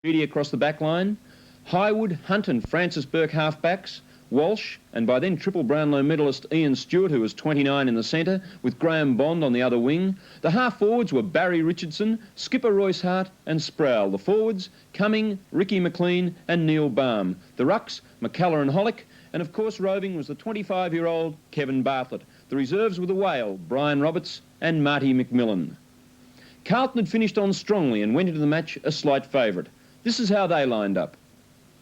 Footy across the back line, Highwood, Hunt and Francis Burke halfbacks, Walsh, and by then triple Brownlow medalist Ian Stewart, who was 29 in the centre, with Graham Bond on the other wing. The half-forwards were Barry Richardson, skipper Royce Hart and Sproul. The forwards, Cumming, Ricky McLean and Neil Baum. The rucks, McCullough and Hollick, and of course roving was the 25-year-old Kevin Bartlett. The reserves were the Whale, Brian Roberts and Marty McMillan. Carlton had finished on strongly and went into the match a slight favourite. This is how they lined up.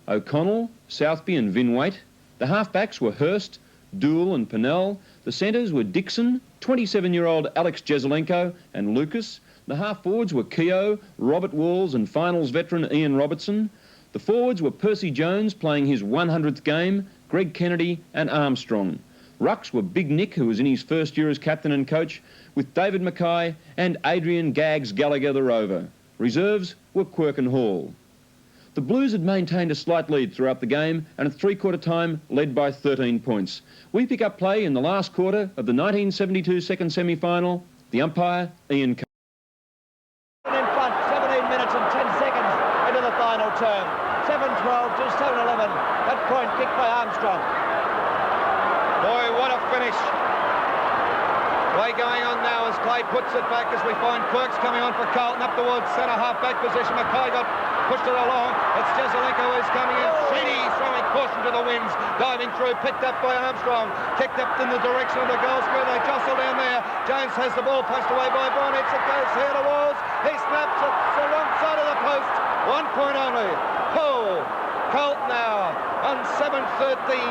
O'Connell, Southby and Vin Waite. The halfbacks were Hurst, Dool and Pennell. The centres were Dixon, 27-year-old Alex Jezelenko and Lucas. The half-forwards were Keogh, Robert Walls and finals veteran Ian Robertson. The forwards were Percy Jones playing his 100th game, Greg Kennedy and Armstrong. Rucks were Big Nick, who was in his first year as captain and coach, with David Mackay and Adrian Gags Gallagher the Rover. Reserves were Quirk and Hall. The Blues had maintained a slight lead throughout the game and at three-quarter time led by 13 points. We pick up play in the last quarter of the 1972 second semi-final. The umpire, Ian Carlton. In front, 17 minutes and 10 seconds into the final term. 7-12 to 7-11. That point kicked by Armstrong. Boy, what a finish. Play going on now as Clay puts it back as we find Quirk's coming on for Carlton up towards centre half-back position. Mackay got pushed it along. It's Jezelenko who's coming in. Sheedy throwing caution to the winds. Diving through, picked up by Armstrong. Kicked up in the direction of the goal square. They jostle down there. Jones has the ball punched away by Bonnet. It goes here to Walls. He snaps it to the wrong side of the post. 1 point only. Oh, Carlton now on 7-13,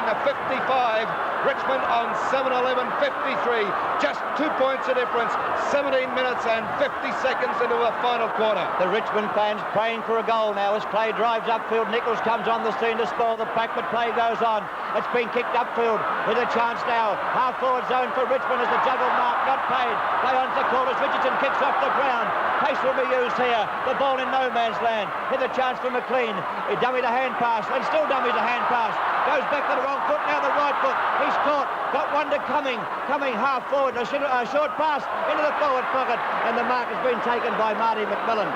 a 55. Richmond on 7-11, 53. Just 2 points of difference. 17 minutes and 50 seconds into the final quarter. The Richmond fans praying for a goal now as play drives upfield. Nichols comes on the scene to spoil the pack, but play goes on. It's been kicked upfield with a chance now. Half-forward zone for Richmond as the juggle mark not paid. Play on to Corliss. Richardson kicks off the ground. Pace will be used here. The ball in no man's land. Here's a chance for McLean. He dummied a hand pass and still dummies a hand pass. Goes back to the wrong foot, now the right foot. He's caught. Got one to Cumming. Cumming half forward. A short pass into the forward pocket. And the mark has been taken by Marty McMillan.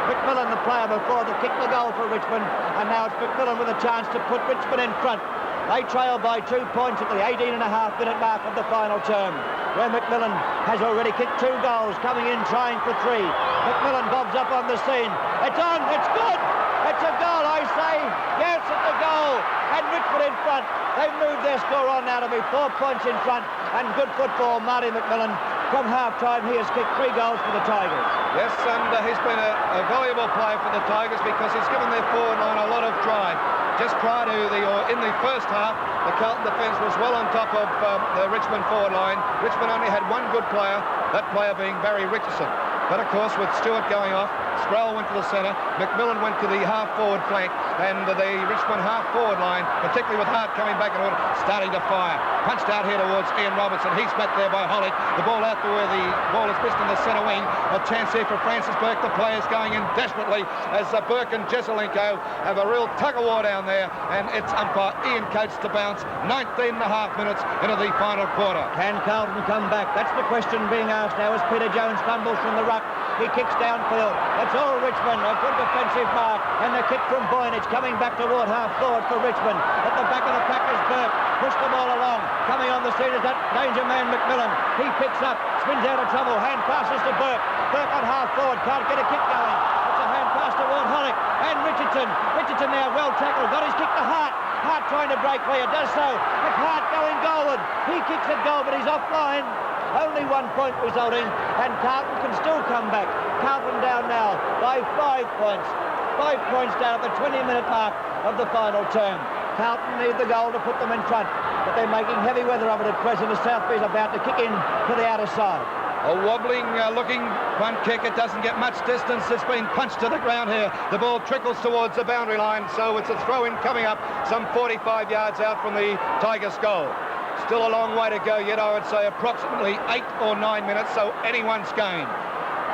McMillan, the player before that kicked the goal for Richmond. And now it's McMillan with a chance to put Richmond in front. They trail by 2 points at the 18.5-minute mark of the final term, where McMillan has already kicked 2 goals, coming in trying for 3. McMillan bobs up on the scene. It's on. It's good. It's a goal, I say. Yes, it's a goal. And Richmond in front. They've moved their score on now to be 4 points in front. And good football, Marty McMillan. From half-time, he has kicked 3 goals for the Tigers. Yes, and he's been a valuable player for the Tigers because he's given their forward line a lot of drive. Just prior to in the first half, the Carlton defence was well on top of the Richmond forward line. Richmond only had one good player, that player being Barry Richardson. But of course, with Stewart going off, Sproul went to the centre, McMillan went to the half-forward flank, and the Richmond half-forward line, particularly with Hart coming back in order, starting to fire. Punched out here towards Ian Robertson. He's met there by Hollick. The ball out to where the ball is missed in the centre wing. A chance here for Francis Burke. The players going in desperately as Burke and Jezelenko have a real tug-of-war down there, and it's umpire Ian Coates to bounce. 19.5 minutes into the final quarter. Can Carlton come back? That's the question being asked now as Peter Jones fumbles from the ruck. He kicks downfield. That's all Richmond. A good defensive mark. And the kick from Boynage coming back toward half-forward for Richmond. At the back of the pack is Burke. Push the ball along. Coming on the scene is that danger man McMillan. He picks up. Spins out of trouble. Hand passes to Burke. Burke on half-forward. Can't get a kick going. It's a hand pass toward Hollick. And Richardson. Richardson now well tackled. Got his kick to Hart. Hart trying to break free. It does so. With Hart going goalward. He kicks it goal, but he's offline. Only 1 point resulting, and Carlton can still come back. Carlton down now by 5 points. 5 points down at the 20-minute mark of the final term. Carlton need the goal to put them in front, but they're making heavy weather of it at present as Southby's about to kick in to the outer side. A wobbling looking punt kick. It doesn't get much distance. It's been punched to the ground here. The ball trickles towards the boundary line, so it's a throw-in coming up some 45 yards out from the Tigers' goal. Still a long way to go yet, I would say approximately 8 or 9 minutes, so anyone's game.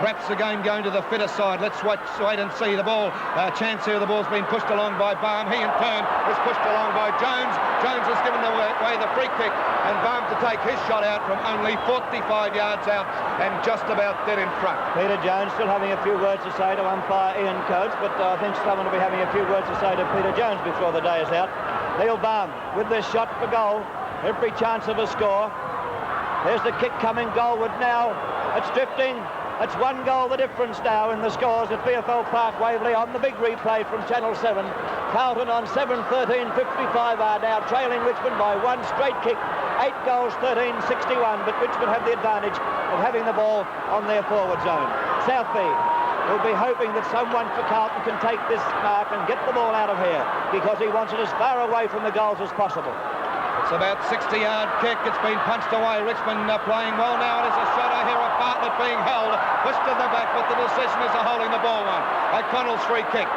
Perhaps the game going to the fitter side. Let's wait and see. The ball, chance here. The ball's been pushed along by Baum. He in turn is pushed along by Jones. Jones has given away the free kick, and Baum to take his shot out from only 45 yards out and just about dead in front. Peter Jones still having a few words to say to umpire Ian Coates, but I think someone will be having a few words to say to Peter Jones before the day is out. Neil Baum with this shot for goal. Every chance of a score. There's the kick coming goalward now. It's drifting. It's 1 goal the difference now in the scores at VFL Park, Waverley, on the big replay from Channel 7. Carlton on 7-13-55 are now trailing Richmond by 1 straight kick. 8 goals, 13-61, but Richmond have the advantage of having the ball on their forward zone. Southby will be hoping that someone for Carlton can take this mark and get the ball out of here, because he wants it as far away from the goals as possible. It's about 60-yard kick. It's been punched away. Richmond playing well now. It is a shot. I hear a Bartlett being held. Pushed to the back, but the decision is a holding the ball one. O'Connell's free kick.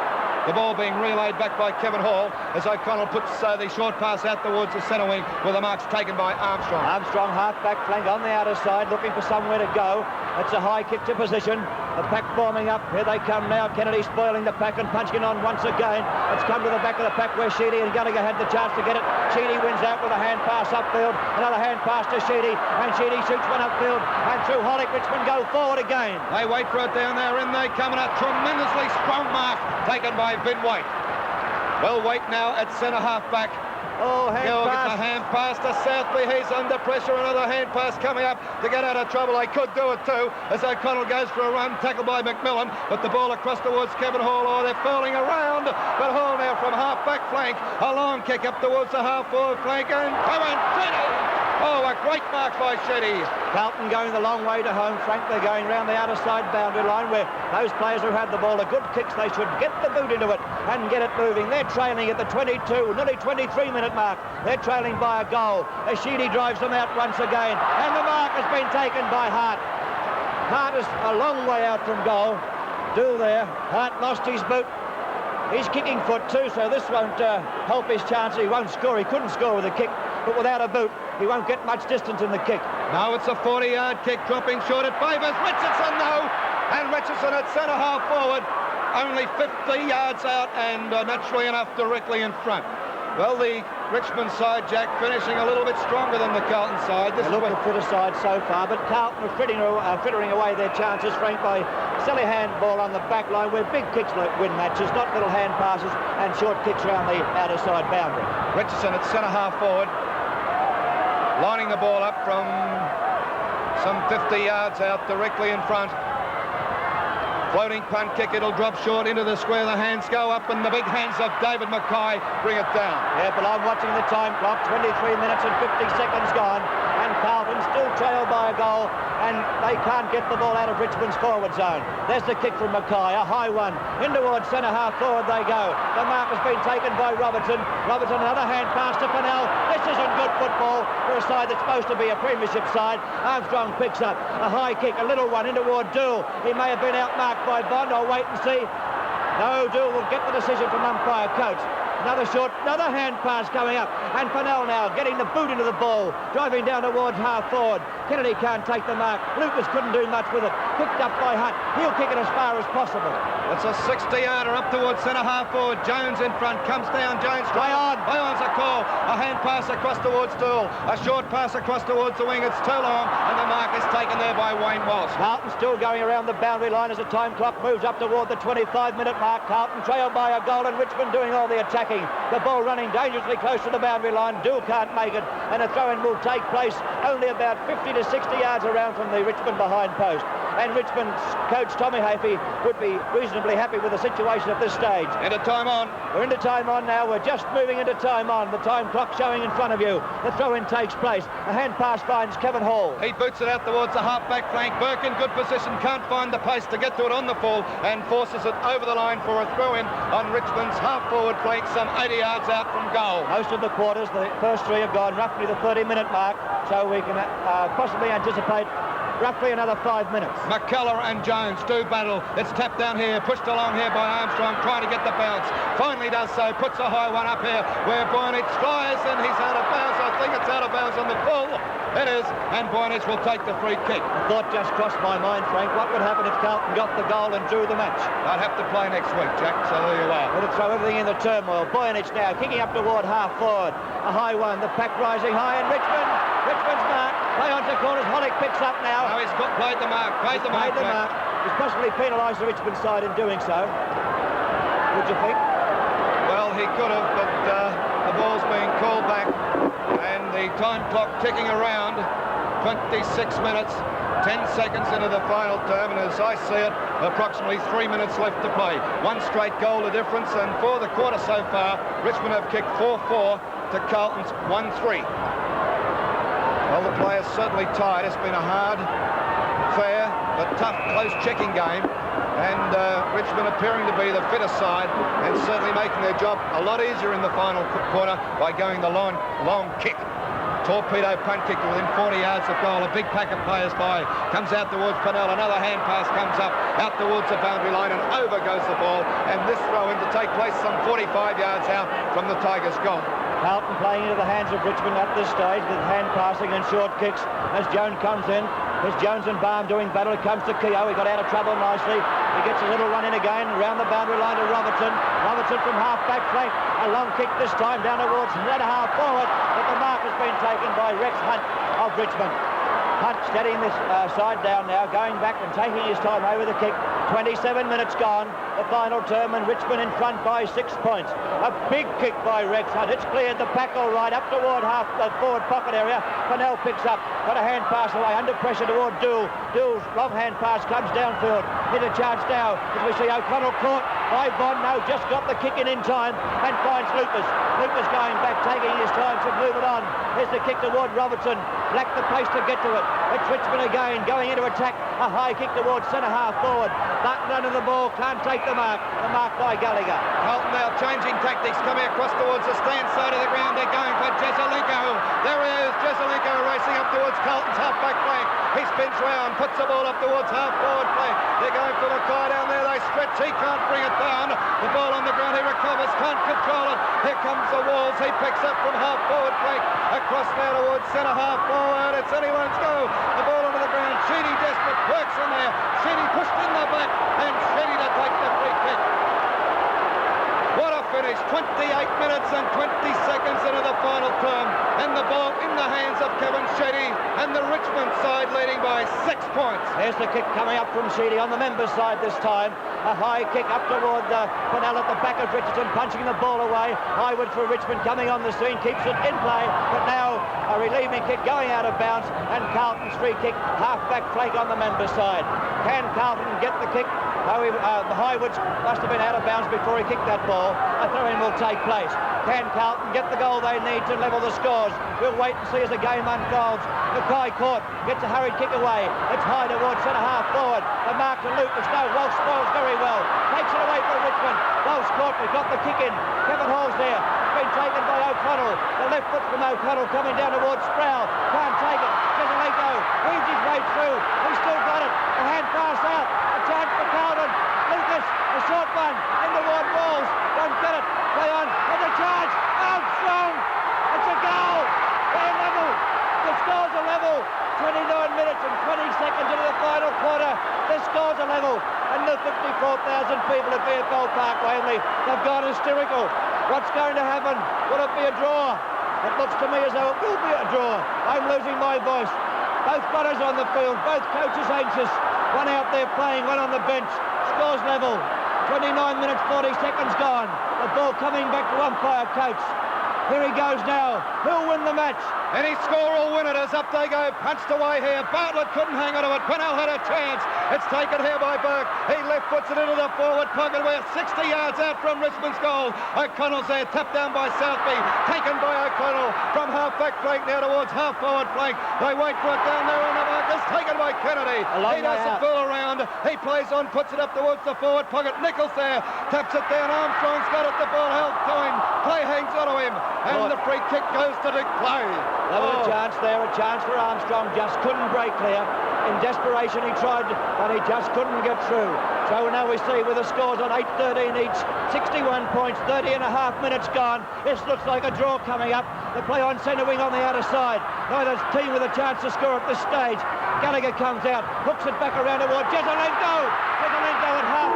The ball being relayed back by Kevin Hall as O'Connell puts the short pass out towards the centre wing, with the marks taken by Armstrong. Armstrong half-back flank on the outer side, looking for somewhere to go. It's a high kick to position. The pack forming up. Here they come now. Kennedy spoiling the pack and punching on once again. It's come to the back of the pack where Sheedy and Gallagher had the chance to get it. Sheedy wins out with a hand pass upfield. Another hand pass to Sheedy, and Sheedy shoots one upfield. And through Hollick, Richmond go forward again. They wait for it down there. In they come, and a tremendously strong mark taken by Vin White. Well, White now at centre half back. Oh, hand pass. Gets a hand pass to Southby. He's under pressure. Another hand pass coming up to get out of trouble. They could do it too, as O'Connell goes for a run, tackled by McMillan, but the ball across towards Kevin Hall. Oh, they're furling around, but Hall now from half-back flank. A long kick up towards the half-forward flank, and come on, Sheedy! Oh, a great mark by Sheedy. Carlton going the long way to home, Frank. They're going round the outer side boundary line, where those players who had the ball are good kicks. They should get the boot into it and get it moving. They're trailing at the 22, nearly 23-minute mark. They're trailing by a goal as Sheedy drives them out once again, and the mark has been taken by Hart. Hart is a long way out from goal. Dool there. Hart lost his boot. He's kicking foot too, so this won't help his chances. He won't score. He couldn't score with a kick, but without a boot, he won't get much distance in the kick. Now it's a 40-yard kick, dropping short. It favours Richardson, no! And Richardson at centre half forward, only 50 yards out, and naturally enough directly in front. Well, the Richmond side, Jack, finishing a little bit stronger than the Carlton side. This is the fitter side so far, but Carlton are frittering away their chances, Frank, by silly handball on the back line, where big kicks win matches, not little hand passes and short kicks around the outer side boundary. Richardson at centre half forward, lining the ball up from some 50 yards out directly in front. Floating punt kick, it'll drop short into the square. The hands go up, and the big hands of David Mackay bring it down. Yeah, but I'm watching the time clock, 23 minutes and 50 seconds gone, and Carlton still trail by a goal, and they can't get the ball out of Richmond's forward zone. There's the kick from Mackay, a high one. In towards centre half forward they go. The mark has been taken by Robertson. Robertson, another hand pass to Fennell. This isn't good football for a side that's supposed to be a premiership side. Armstrong picks up a high kick, a little one in toward Dool. He may have been outmarked by Bond. I'll wait and see. No, Dool will get the decision from umpire Coates. Another short, another hand pass coming up, and Fennell now getting the boot into the ball, driving down towards half forward. Kennedy can't take the mark. Lucas couldn't do much with it. Picked up by Hunt. He'll kick it as far as possible. It's a 60-yarder up towards centre half forward. Jones in front, comes down. Jones play on. Bayon's a call. A hand pass across towards Dool. A short pass across towards the wing. It's too long, and the mark is taken there by Wayne Walsh. Carlton still going around the boundary line as the time clock moves up toward the 25-minute mark. Carlton trailed by a goal, and Richmond doing all the attacking. The ball running dangerously close to the boundary line. Dool can't make it, and a throw-in will take place only about 50 to 60 yards around from the Richmond behind post. And Richmond's coach Tommy Hafey would be reasonably happy with the situation at this stage. Into time on. We're into time on now. We're just moving into time on. The time clock showing in front of you. The throw-in takes place. A hand pass finds Kevin Hall. He boots it out towards the half-back flank. Burke in good position, can't find the pace to get to it on the full, and forces it over the line for a throw-in on Richmond's half-forward flank, some 80 yards out from goal. Most of the quarters, the first three have gone roughly the 30-minute mark, so we can possibly anticipate roughly another 5 minutes. McKellar and Jones do battle. It's tapped down here, pushed along here by Armstrong, trying to get the bounce. Finally does so, puts a high one up here where Boynich tries, and he's out of bounds. I think it's out of bounds on the full. It is, and Boynich will take the free kick. The thought just crossed my mind, Frank. What would happen if Carlton got the goal and drew the match? I'd have to play next week, Jack, so there you are. It'll throw everything in the turmoil. Boynich now kicking up toward half forward. A high one, the pack rising high, and Richmond's mark. Play onto corners. Hollick picks up now. No, he's played the mark. Played the mark. He's possibly penalised the Richmond side in doing so. Would you think? Well, he could have, but the ball's being called back, and the time clock ticking around. 26 minutes, 10 seconds into the final term, and as I see it, approximately 3 minutes left to play. One straight goal to difference, and for the quarter so far, Richmond have kicked 4-4 to Carlton's 1-3. Well, the players certainly tired. It's been a hard, fair, but tough, close checking game, and Richmond appearing to be the fitter side and certainly making their job a lot easier in the final quarter by going the long kick. Torpedo punt kick to within 40 yards of goal. A big pack of players by. Comes out towards Pennell. Another hand pass comes up out towards the boundary line, and over goes the ball. And this throw-in to take place some 45 yards out from the Tigers' goal. Carlton playing into the hands of Richmond at this stage with hand passing and short kicks as Jones comes in. There's Jones and Baum doing battle. It comes to Keogh. He got out of trouble nicely. He gets a little run in again around the boundary line to Robertson. Robertson from half-back flank. A long kick this time down towards centre half forward. But the mark has been taken by Rex Hunt of Richmond. Hunt steadying this side down now, going back and taking his time over the kick. 27 minutes gone, the final term, and Richmond in front by 6 points. A big kick by Rex Hunt. It's cleared the pack all right up toward half the forward pocket area. Pennell picks up, got a hand pass away, under pressure toward Dool. Dool's long hand pass comes downfield. Hit a chance now, as we see O'Connell caught by Bond. No, just got the kick in time and finds Lucas. Lucas going back, taking his time to move it on. Here's the kick toward Robertson. Lacked the pace to get to it. It's Richmond again, going into attack. A high kick towards centre half forward. Barton under the ball, can't take the mark. The mark by Gallagher. Carlton now changing tactics, coming across towards the stand side of the ground. They're going for Jesselenko. There he is, Jesselenko racing up towards Carlton's half-back flank. He spins round, puts the ball up towards half-forward flank. They're going for Mackay down there. They stretch. He can't bring it down. The ball on the ground. He recovers, can't control it. Here comes the Walls. He picks up from half-forward flank. Across now towards centre half forward. It's anyone's go. The ball onto the ground. Sheedy desperate, works in there. Sheedy pushed in the back, and Sheedy to take the free kick. What a finish. 28 minutes and 20 seconds into the final term, and the ball in the hands of Kevin Sheedy, and the Richmond side leading by 6 points. There's the kick coming up from Sheedy on the members' side this time. A high kick up toward Pennell at the back of Richardson, punching the ball away. Highwood for Richmond coming on the scene, keeps it in play, but now a relieving kick going out of bounds, and Carlton's free kick, half-back flank on the members' side. Can Carlton get the kick? The Highwoods must have been out of bounds before he kicked that ball. A throw-in will take place. Can Carlton get the goal they need to level the scores? We'll wait and see as the game unfolds. Mackay caught, gets a hurried kick away. It's high towards centre half forward. The mark to Lucas. No, Walsh spoils very well. Takes it away from Richmond. Walsh caught, we got the kick in. Kevin Hall's there. It's been taken by O'Connell. The left foot from O'Connell coming down towards Sproul. Can't take it. Jesselenko weaves his way through. He's still got it. The hand pass out. A chance for Carlton. Lucas, a short one in toward Walls. Don't get it. Play on. There's a charge. Armstrong. It's a goal. They're level. The scores are level. 29 minutes and 20 seconds into the final quarter. The scores are level. And the 54,000 people at VFL Park, Waverley, they've gone hysterical. What's going to happen? Will it be a draw? It looks to me as though it will be a draw. I'm losing my voice. Both runners on the field, both coaches anxious. One out there playing, one on the bench. Scores level. 29 minutes, 40 seconds gone. The ball coming back to umpire Coates. Here he goes now. Who'll win the match? Any score will win it as up they go. Punched away here. Bartlett couldn't hang on to it. Pennell had a chance. It's taken here by Burke. He left foots it into the forward pocket. We're 60 yards out from Richmond's goal. O'Connell's there. Tapped down by Southby. Taken by O'Connell from half-back flank now towards half-forward flank. They wait for it down there on the mark. It's taken by Kennedy. He doesn't fool around. He plays on, puts it up towards the forward pocket. Nichols there. taps it down. Armstrong's got it, the ball held to him. Clay hangs onto him, and the free kick goes to Dick Clay. There was a chance there, a chance for Armstrong, just couldn't break clear. In desperation he tried, but he just couldn't get through. So now we see with the scores on 8-13 each, 61 points, 30 and a half minutes gone. This looks like a draw coming up. They play on centre wing on the outer side. Neither team with a chance to score at this stage. Gallagher comes out, hooks it back around toward Jezelenko. Jezelenko at half.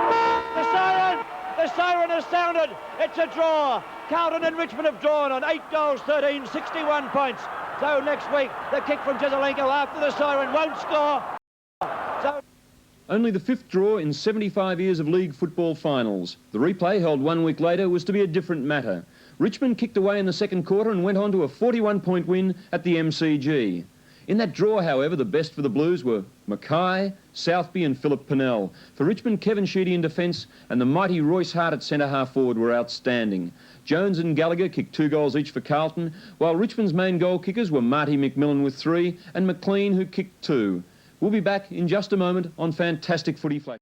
The siren! The siren has sounded. It's a draw. Carlton and Richmond have drawn on 8 goals, 13, 61 points. So next week, the kick from Jezelenko after the siren won't score. So only the 5th draw in 75 years of league football finals. The replay, held 1 week later, was to be a different matter. Richmond kicked away in the second quarter and went on to a 41-point win at the MCG. In that draw, however, the best for the Blues were Mackay, Southby and Philip Pennell. For Richmond, Kevin Sheedy in defence and the mighty Royce Hart at centre-half forward were outstanding. Jones and Gallagher kicked 2 goals each for Carlton, while Richmond's main goal kickers were Marty McMillan with 3 and McLean, who kicked 2. We'll be back in just a moment on Fantastic Footy Flash.